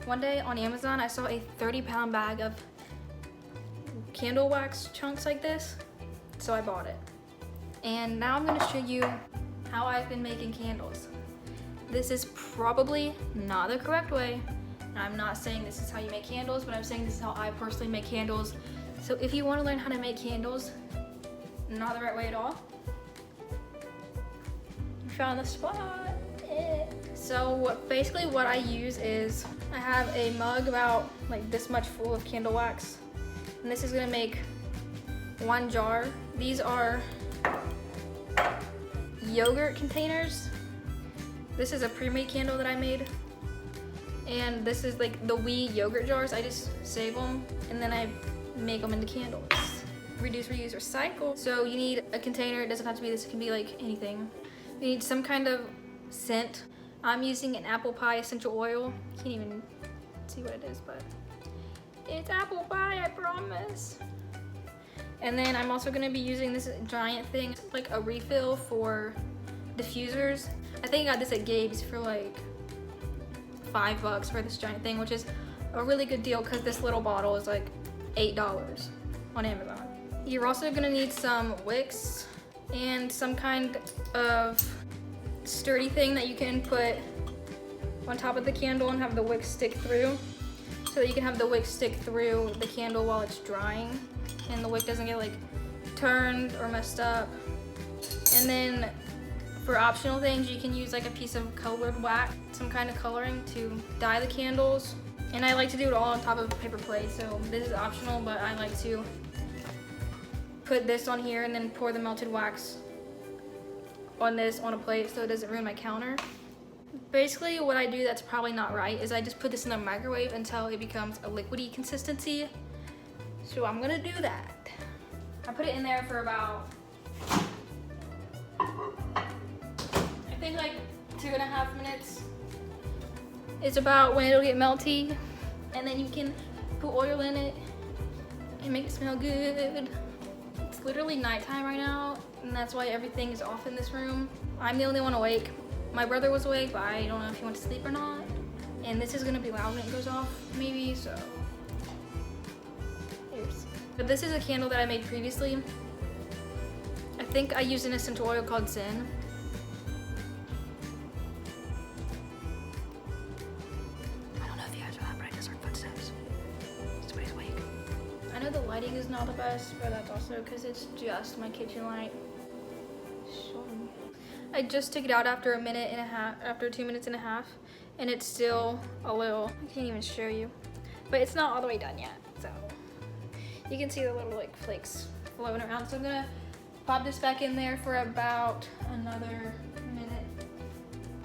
One day on Amazon, I saw a 30-pound bag of candle wax chunks like this, so I bought it. And now I'm gonna show you how I've been making candles. This is probably not the correct way. I'm not saying this is how you make candles, but I'm saying this is how I personally make candles. So if you want to learn how to make candles, not the right way at all, you found the spot. So basically what I use is, I have a mug about like this much full of candle wax, and this is gonna make 1 jar. These are yogurt containers. This is a pre-made candle that I made. And this is like the wee yogurt jars. I just save them and then I make them into candles. Reduce, reuse, recycle. So you need a container. It doesn't have to be this, it can be like anything. You need some kind of scent. I'm using an apple pie essential oil. Can't even see what it is, but it's apple pie, I promise. And then I'm also gonna be using this giant thing, like a refill for diffusers. I think I got this at Gabe's for like $5 for this giant thing, which is a really good deal because this little bottle is like $8 on Amazon. You're also gonna need some wicks and some kind of sturdy thing that you can put on top of the candle and have the wick stick through, so that you can have the wick stick through the candle while it's drying and the wick doesn't get like turned or messed up. And then for optional things, you can use like a piece of colored wax, some kind of coloring to dye the candles. And I like to do it all on top of a paper plate, so this is optional, but I like to put this on here and then pour the melted wax on this on a plate so it doesn't ruin my counter. Basically what I do that's probably not right is I just put this in the microwave until it becomes a liquidy consistency. So I'm gonna do that. I put it in there for about, I think like 2.5 minutes. It's about when it'll get melty, and then you can put oil in it and make it smell good. It's literally nighttime right now, and that's why everything is off in this room. I'm the only one awake. My brother was awake, but I don't know if he went to sleep or not. And this is gonna be loud when it goes off, maybe, so. Here's. But this is a candle that I made previously. I think I used an essential oil called Zen. I know the lighting is not the best, but that's also because it's just my kitchen light. I just took it out after 2 minutes and a half, and it's still a little, I can't even show you, but it's not all the way done yet, so you can see the little like flakes floating around. So I'm gonna pop this back in there for about another minute.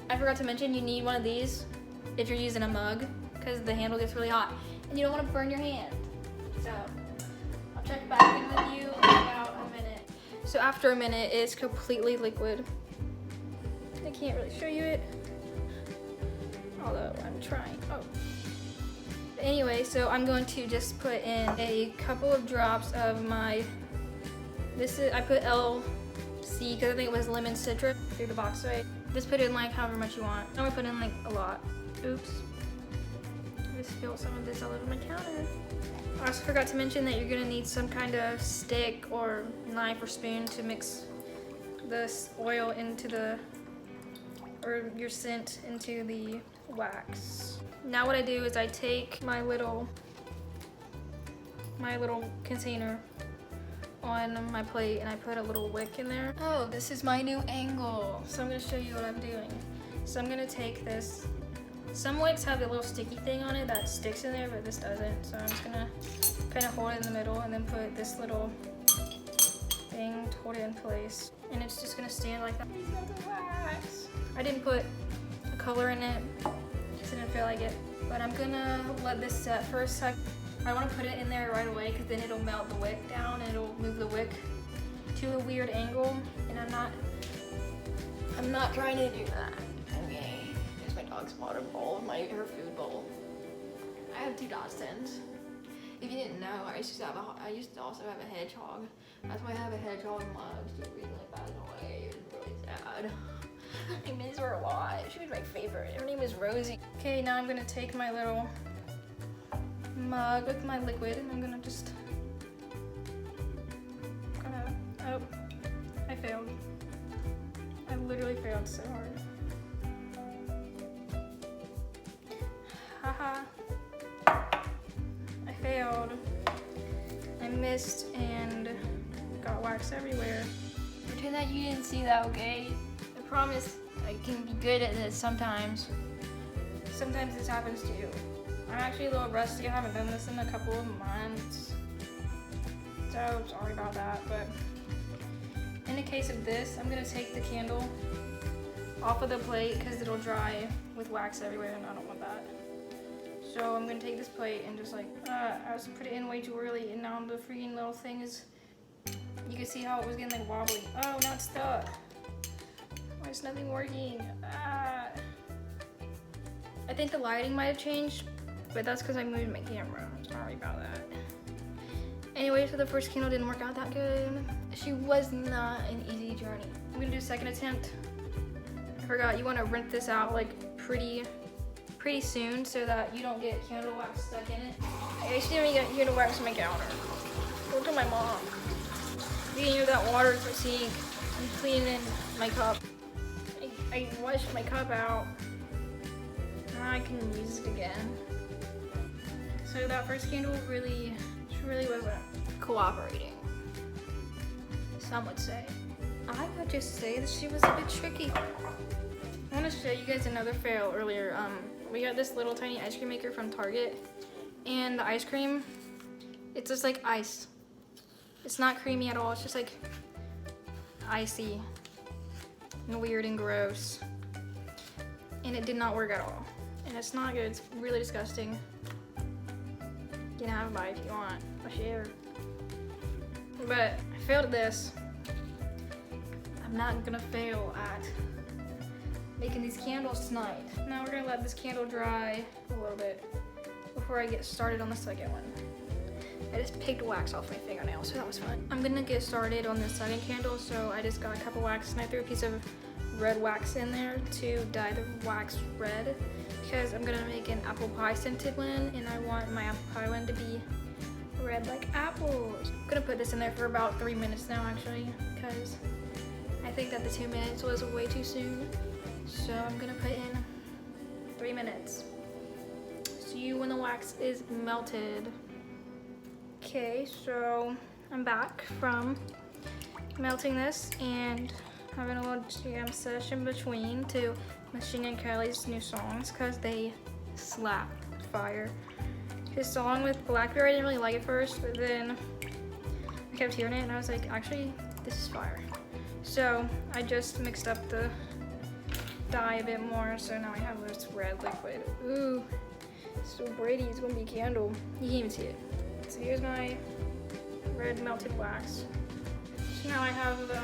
I forgot to mention you need one of these if you're using a mug, because the handle gets really hot and you don't want to burn your hand. So I'll check back in with you in about a minute. So after a minute, it's completely liquid. I can't really show you it, although I'm trying. Oh. Anyway, so I'm going to just put in a couple of drops of my, I put LC because I think it was lemon citrus through the box, right? Just put in like however much you want. I'm gonna put in like a lot. Oops. I just spilled some of this all over my counter. I also forgot to mention that you're gonna need some kind of stick or knife or spoon to mix this oil into or your scent into the wax. Now what I do is I take my little container on my plate and I put a little wick in there. Oh, this is my new angle. So I'm gonna show you what I'm doing. So I'm gonna take this. Some wicks have a little sticky thing on it that sticks in there, but this doesn't. So I'm just gonna kind of hold it in the middle and then put this little thing to hold it in place. And it's just gonna stand like that. I didn't put a color in it, just didn't feel like it. But I'm gonna let this set for a sec. I wanna put it in there right away because then it'll melt the wick down and it'll move the wick to a weird angle. And I'm not trying to do that. Okay, here's my dog's water bowl and her food bowl. I have 2 Dachshunds. If you didn't know, I used to also have a hedgehog. That's why I have a hedgehog mug. She recently passed away. It was really sad. I miss her a lot. She was my favorite. Her name is Rosie. Okay, now I'm gonna take my little mug with my liquid, and I'm gonna just oh, I failed. I literally failed so hard. Haha. I failed. I missed and got wax everywhere. Pretend that you didn't see that, okay? I promise I can be good at this sometimes. Sometimes this happens to you. I'm actually a little rusty. I haven't done this in a couple of months. So sorry about that, but in the case of this, I'm gonna take the candle off of the plate because it'll dry with wax everywhere and I don't want that. So I'm gonna take this plate and just like, I was put it in way too early and now the freaking little thing is, you can see how it was getting like wobbly. Oh, now it's stuck. Why is nothing working? I think the lighting might have changed, but that's because I moved my camera. Sorry about that. Anyway, so the first candle didn't work out that good. She was not an easy journey. I'm gonna do a second attempt. I forgot, you wanna rinse this out like pretty soon so that you don't get candle wax stuck in it. I actually didn't get candle wax in my counter. Go to my mom. You can use that water to sink and clean in my cup. I washed my cup out. Now I can use it again. So that first candle really wasn't cooperating. Some would say. I would just say that she was a bit tricky. I want to show you guys another fail earlier. We got this little tiny ice cream maker from Target, and the ice cream, it's just like ice. It's not creamy at all. It's just like icy and weird and gross. And it did not work at all. And it's not good. It's really disgusting. You can have a bite if you want. A share. But I failed at this. I'm not gonna fail at making these candles tonight. Now we're gonna let this candle dry a little bit before I get started on the second one. I just picked wax off my fingernail, so that was fun. I'm gonna get started on the second candle, so I just got a cup of wax and I threw a piece of red wax in there to dye the wax red because I'm gonna make an apple pie scented one and I want my apple pie one to be red like apples. I'm gonna put this in there for about 3 minutes now actually because I think that the 2 minutes was way too soon. So I'm gonna put in 3 minutes. See you when the wax is melted. Okay, so I'm back from melting this and having a little jam session between to Machine Gun Kelly's new songs because they slap fire. His song with Blackberry, I didn't really like it first, but then I kept hearing it and I was like, actually, this is fire. So I just mixed up the dye a bit more, so now I have this red liquid. Ooh, so Brady is gonna be a candle. You can't even see it. So here's my red melted wax. So now I have the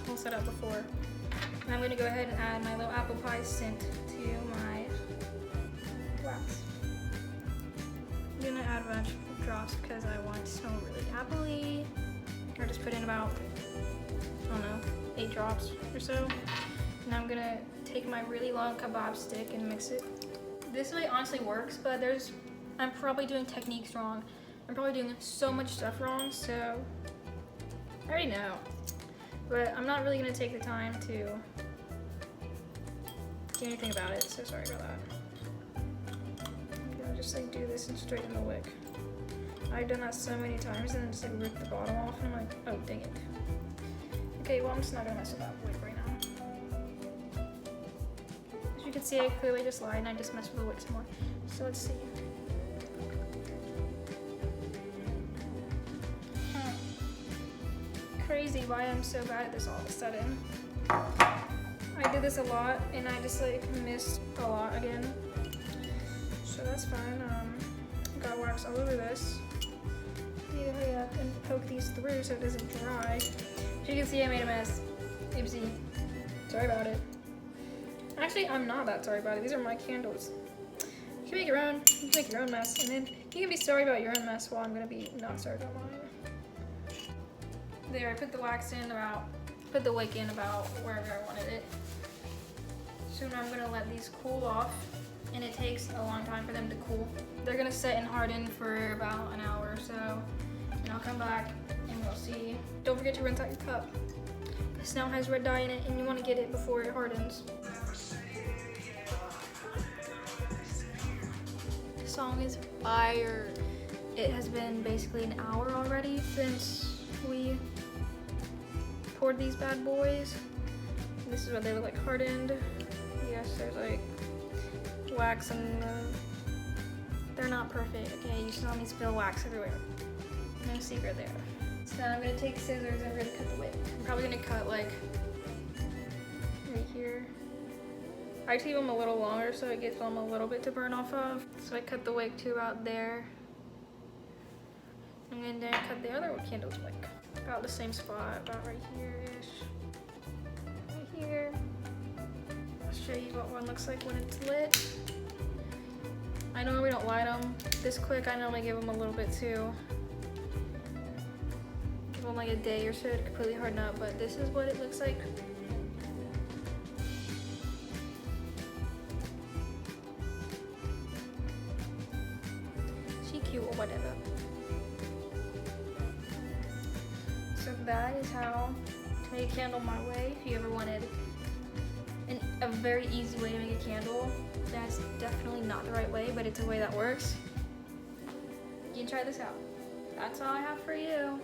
whole setup before. And I'm gonna go ahead and add my little apple pie scent to my wax. I'm gonna add a bunch of drops because I want it to smell really apple-y. Or just put in about, I don't know, 8 drops or so. And I'm gonna take my really long kebab stick and mix it. This way honestly works, but I'm probably doing techniques wrong. I'm probably doing so much stuff wrong, so I already know. But I'm not really gonna take the time to do anything about it, so sorry about that. I'm gonna just like do this and straighten the wick. I've done that so many times and then just like rip the bottom off and I'm like, oh dang it. Okay, well I'm just not gonna mess with that wick right now. As you can see, I clearly just lied and I just messed with the wick some more. So let's see. Crazy why I'm so bad at this all of a sudden. I did this a lot and I just like missed a lot again. So that's fine. Got wax all over this. Need to hurry up and poke these through so it doesn't dry. As you can see, I made a mess. Oopsie. Sorry about it. Actually, I'm not that sorry about it. These are my candles. You can make your own. You can make your own mess, and then you can be sorry about your own mess while I'm gonna be not sorry about mine. There, I put the wax in put the wick in about wherever I wanted it. So now I'm gonna let these cool off and it takes a long time for them to cool. They're gonna set and harden for about an hour or so, and I'll come back and we'll see. Don't forget to rinse out your cup. This now has red dye in it, and you want to get it before it hardens. The song is fire. It has been basically an hour already since we poured these bad boys. This is what they look like hardened. Yes, there's like wax and they're not perfect. Okay, you saw me spill wax everywhere. No secret there. So now I'm gonna take scissors and we're gonna cut the wick. I'm probably gonna cut like right here. I like to leave them a little longer so it gives them a little bit to burn off of. So I cut the wick to about there. I'm gonna then cut the other candle's wick. About the same spot, about right here-ish. Right here. I'll show you what one looks like when it's lit. I normally don't light them this quick. I normally give them a little bit too. Give them like a day or so to completely harden up, but this is what it looks like. She cute or whatever. So that is how to make a candle my way. If you ever wanted a very easy way to make a candle, that's definitely not the right way, but it's a way that works. You can try this out. That's all I have for you.